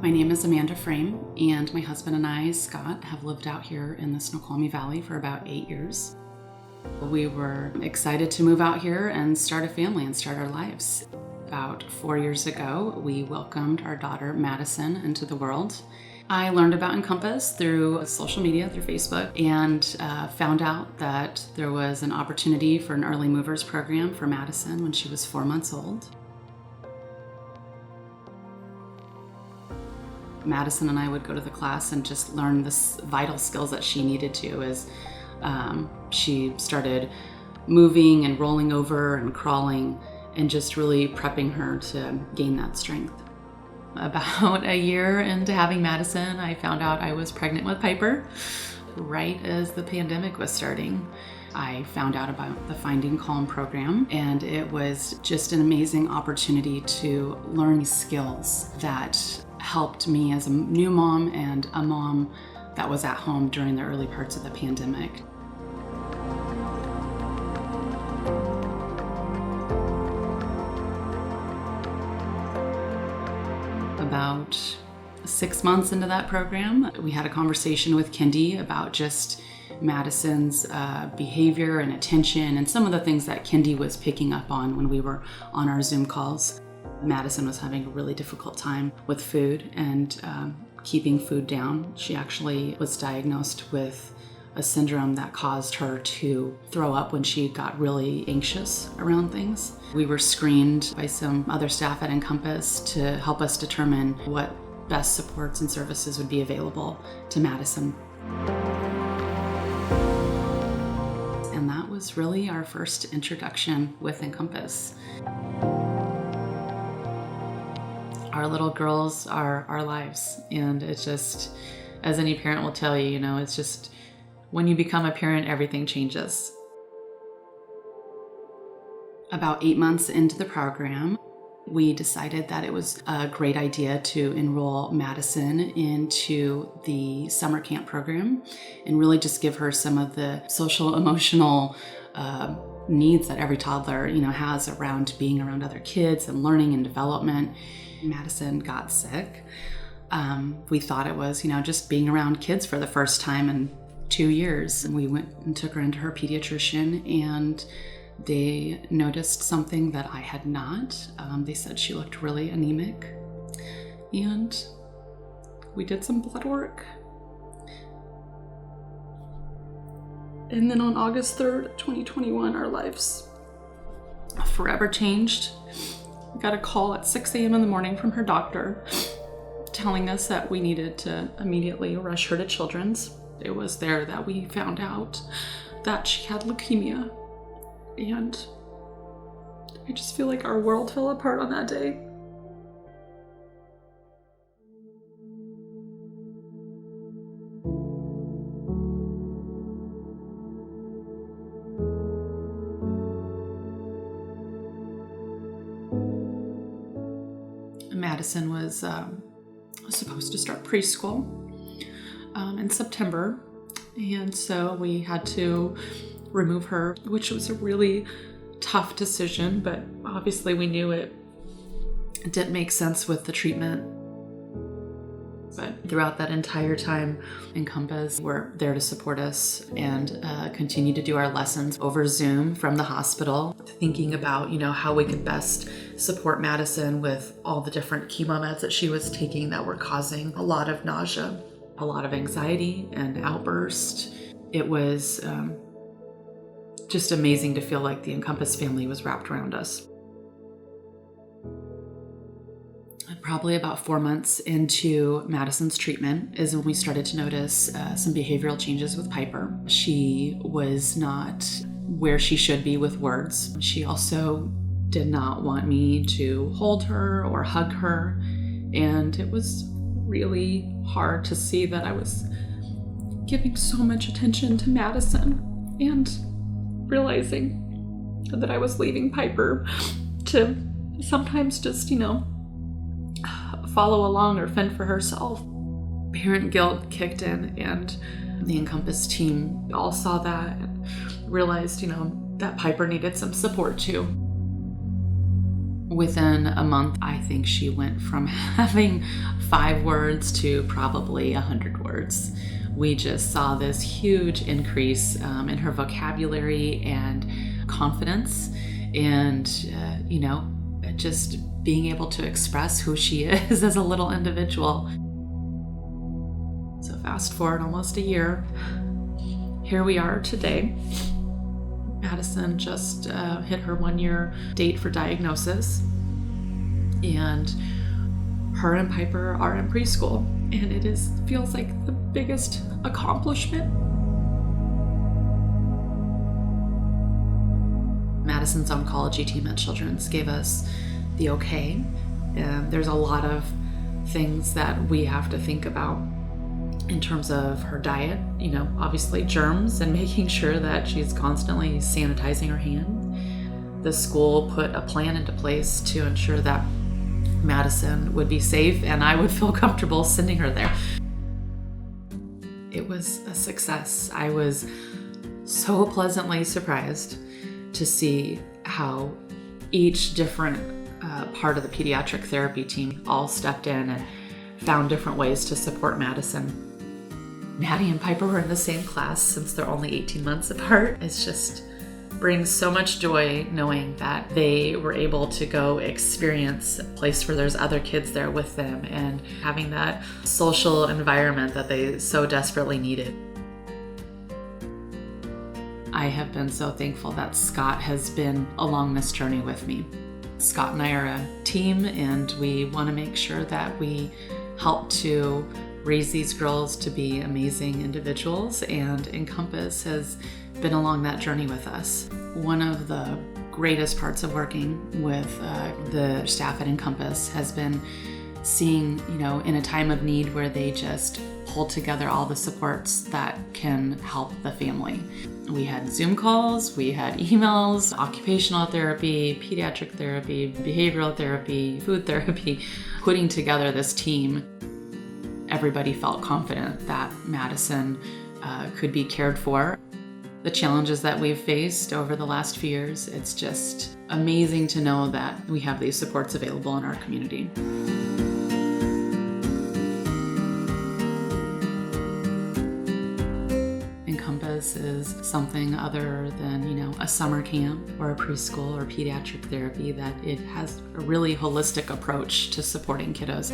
My name is Amanda Frame, and my husband and I, Scott, have lived out here in the Snoqualmie Valley for about 8 years. We were excited to move out here and start a family and start our lives. About 4 years ago, we welcomed our daughter Madison into the world. I learned about Encompass through social media, through Facebook, and found out that there was an opportunity for an early movers program for Madison when she was 4 months old. Madison and I would go to the class and just learn the vital skills that she needed to as she started moving and rolling over and crawling and just really prepping her to gain that strength. About a year into having Madison, I found out I was pregnant with Piper right as the pandemic was starting. I found out about the Finding Calm program, and it was just an amazing opportunity to learn skills that helped me as a new mom and a mom that was at home during the early parts of the pandemic. About 6 months into that program, we had a conversation with Kendi about just Madison's behavior and attention and some of the things that Kendi was picking up on when we were on our Zoom calls. Madison was having a really difficult time with food and keeping food down. She actually was diagnosed with a syndrome that caused her to throw up when she got really anxious around things. We were screened by some other staff at Encompass to help us determine what best supports and services would be available to Madison. And that was really our first introduction with Encompass. Our little girls are our lives, and it's just, as any parent will tell you, it's just when you become a parent, everything changes. About 8 months into the program, we decided that it was a great idea to enroll Madison into the summer camp program and really just give her some of the social, emotional needs that every toddler, has around being around other kids and learning and development. Madison got sick. We thought it was, just being around kids for the first time in 2 years. And we went and took her into her pediatrician, and they noticed something that I had not. They said she looked really anemic, and we did some blood work. And then on August 3rd, 2021, our lives forever changed. We got a call at 6 a.m. in the morning from her doctor telling us that we needed to immediately rush her to Children's. It was there that we found out that she had leukemia. And I just feel like our world fell apart on that day. Madison was supposed to start preschool in September, and so we had to remove her, which was a really tough decision, but obviously we knew it didn't make sense with the treatment. But throughout that entire time, Encompass were there to support us and continue to do our lessons over Zoom from the hospital, thinking about, how we could best support Madison with all the different chemo meds that she was taking that were causing a lot of nausea, a lot of anxiety and outburst. It was just amazing to feel like the Encompass family was wrapped around us. Probably about 4 months into Madison's treatment is when we started to notice some behavioral changes with Piper. She was not where she should be with words. She also did not want me to hold her or hug her, and it was really hard to see that I was giving so much attention to Madison and realizing that I was leaving Piper to sometimes just, follow along or fend for herself. Parent guilt kicked in, and the Encompass team all saw that and realized, that Piper needed some support too. Within a month, I think she went from having 5 words to probably 100 words. We just saw this huge increase in her vocabulary and confidence, and just being able to express who she is as a little individual. So fast forward almost a year, here we are today. Madison just hit her 1-year date for diagnosis, and her and Piper are in preschool, and it feels like the biggest accomplishment. Madison's oncology team at Children's gave us the okay. There's a lot of things that we have to think about in terms of her diet, obviously germs and making sure that she's constantly sanitizing her hands. The school put a plan into place to ensure that Madison would be safe and I would feel comfortable sending her there. It was a success. I was so pleasantly surprised to see how each different part of the pediatric therapy team all stepped in and found different ways to support Madison. Maddie and Piper were in the same class since they're only 18 months apart. It's just brings so much joy knowing that they were able to go experience a place where there's other kids there with them and having that social environment that they so desperately needed. I have been so thankful that Scott has been along this journey with me. Scott and I are a team, and we want to make sure that we help to raise these girls to be amazing individuals, and Encompass has been along that journey with us. One of the greatest parts of working with the staff at Encompass has been seeing, in a time of need where they just pull together all the supports that can help the family. We had Zoom calls, we had emails, occupational therapy, pediatric therapy, behavioral therapy, food therapy, putting together this team. Everybody felt confident that Madison could be cared for. The challenges that we've faced over the last few years, it's just amazing to know that we have these supports available in our community. Encompass is something other than, a summer camp or a preschool or pediatric therapy, that it has a really holistic approach to supporting kiddos.